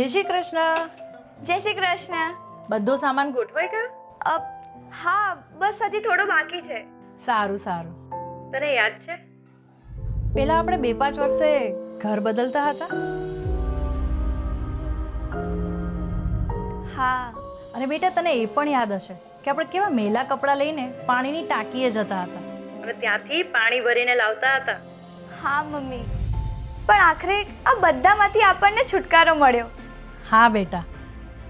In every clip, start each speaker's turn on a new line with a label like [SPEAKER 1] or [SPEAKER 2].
[SPEAKER 1] જય શ્રી કૃષ્ણ.
[SPEAKER 2] જય શ્રી કૃષ્ણ.
[SPEAKER 1] બધો સામાન ગોઠવાઈ ગયો?
[SPEAKER 2] હા, બસ હજી થોડો બાકી છે.
[SPEAKER 1] સારું સારું. તને યાદ છે પેલા આપણે 2-5 વર્ષે ઘર બદલતા હતા?
[SPEAKER 2] હા.
[SPEAKER 1] અને બેટા તને એ પણ યાદ હશે કે આપણે કેવા મેલા કપડાં લઈને પાણીની ટાંકીએ જતા હતા અને ત્યાંથી પાણી ભરીને લાવતા હતા.
[SPEAKER 2] હા મમ્મી, પણ આખરે આ બધામાંથી આપણને છુટકારો મળ્યો.
[SPEAKER 1] હા બેટા,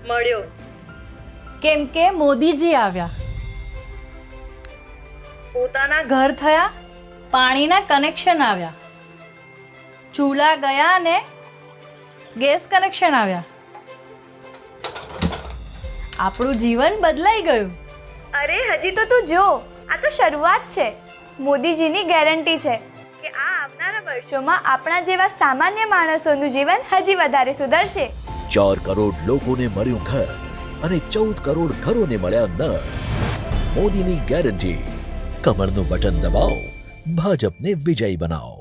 [SPEAKER 1] મળ્યો. કેમ કે મોદીજી આવ્યા, પોતાના ઘર થયા, પાણીના કનેક્શન આવ્યા, ચૂલા ગયા અને ગેસ કનેક્શન આવ્યા. આપણું જીવન બદલાઈ ગયું.
[SPEAKER 2] અરે હજી તો તું જો, આ તો શરૂઆત છે. મોદીજીની ગેરંટી છે કે આ આવનારા વર્ષોમાં આપણા જેવા સામાન્ય માણસોનું જીવન હજી વધારે સુધરશે.
[SPEAKER 3] 4 કરોડ લોકોને મળ્યું ઘર અને 14 કરોડ ઘરોને મળ્યા નળ. મોદીની ગેરંટી. કમરનું બટન દબાવો, ભાજપને વિજયી બનાવો.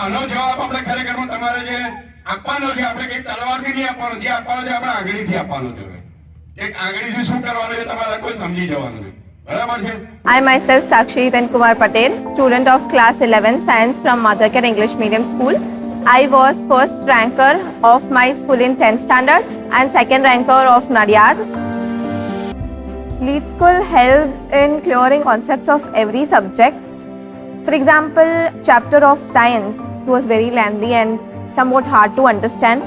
[SPEAKER 4] આનો જવાબ આપણે ખરેખરમાં તમારે જે આપવાનો છે, આપણે કઈ તલવારથી નહીં આપવાનો, જે આપવાનો છે આપણે આંગળીથી આપવાનો છે. એક આંગળીથી શું કરવાનું છે તમારે કોઈ સમજી જવાનું છે. બરાબર છે?
[SPEAKER 5] I myself Sakshi Then Kumar Patel, student of class 11 science from Mothercare English Medium School. I was first ranker of my school in 10th standard and second ranker of Nadiad. Lead School helps in clearing concepts of every subject. For example, chapter of science was very lengthy and somewhat hard to understand.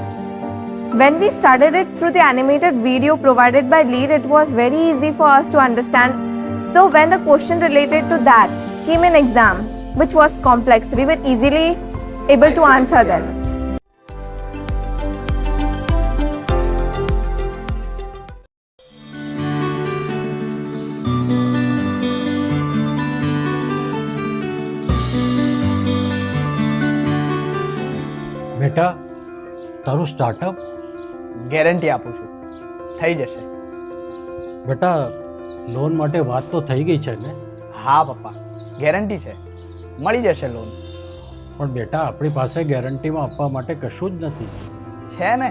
[SPEAKER 5] When we studied it through the animated video provided by Lead, it was very easy for us to understand. So when the question related to that came in exam, which was complex, we were easily able to answer them.
[SPEAKER 6] બેટા, તારું startup?
[SPEAKER 7] Guarantee આપું છું, થઈ જશે.
[SPEAKER 6] બેટા, loan માટે વાત તો થઈ ગઈ છે ને?
[SPEAKER 7] હા પપ્પા, ગેરંટી છે, મળી જશે લોન.
[SPEAKER 6] પણ બેટા, આપણી પાસે ગેરંટીમાં આપવા માટે કશું જ નથી.
[SPEAKER 7] છે ને,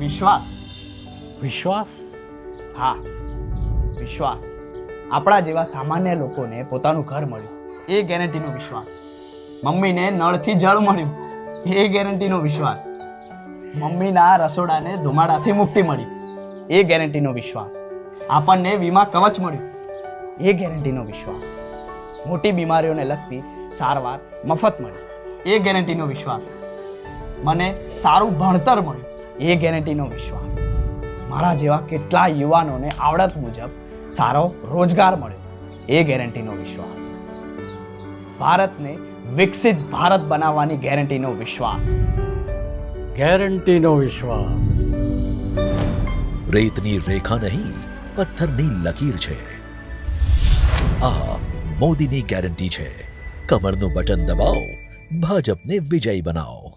[SPEAKER 7] વિશ્વાસ.
[SPEAKER 6] વિશ્વાસ?
[SPEAKER 7] હા, વિશ્વાસ. આપણા જેવા સામાન્ય લોકોને પોતાનું ઘર મળ્યું, એ ગેરંટીનો વિશ્વાસ. મમ્મીને નળથી જળ મળ્યું, એ ગેરંટીનો વિશ્વાસ. મમ્મીના રસોડાને ધુમાડાથી મુક્તિ મળી, એ ગેરંટીનો વિશ્વાસ. આપણને વીમા કવચ મળ્યું, એ ગેરંટીનો વિશ્વાસ. મોટી બીમારીઓને લગતી સારવાર મફત મળી, એ ગેરંટીનો વિશ્વાસ. મને સારું ભણતર મળ્યું, એ ગેરંટીનો વિશ્વાસ. મારા જેવા કેટલા યુવાનોને આવડત મુજબ સારો રોજગાર મળ્યો, એ ગેરંટીનો વિશ્વાસ. ભારતને વિકસિત ભારત બનાવવાની ગેરંટીનો વિશ્વાસ.
[SPEAKER 6] ગેરંટીનો વિશ્વાસ.
[SPEAKER 3] રેતની રેખા નહીં, પથ્થરની લકીર છે. આ મોદીની ગેરંટી છે. કમરનું બટન દબાવો, ભાજપને વિજયી બનાવો.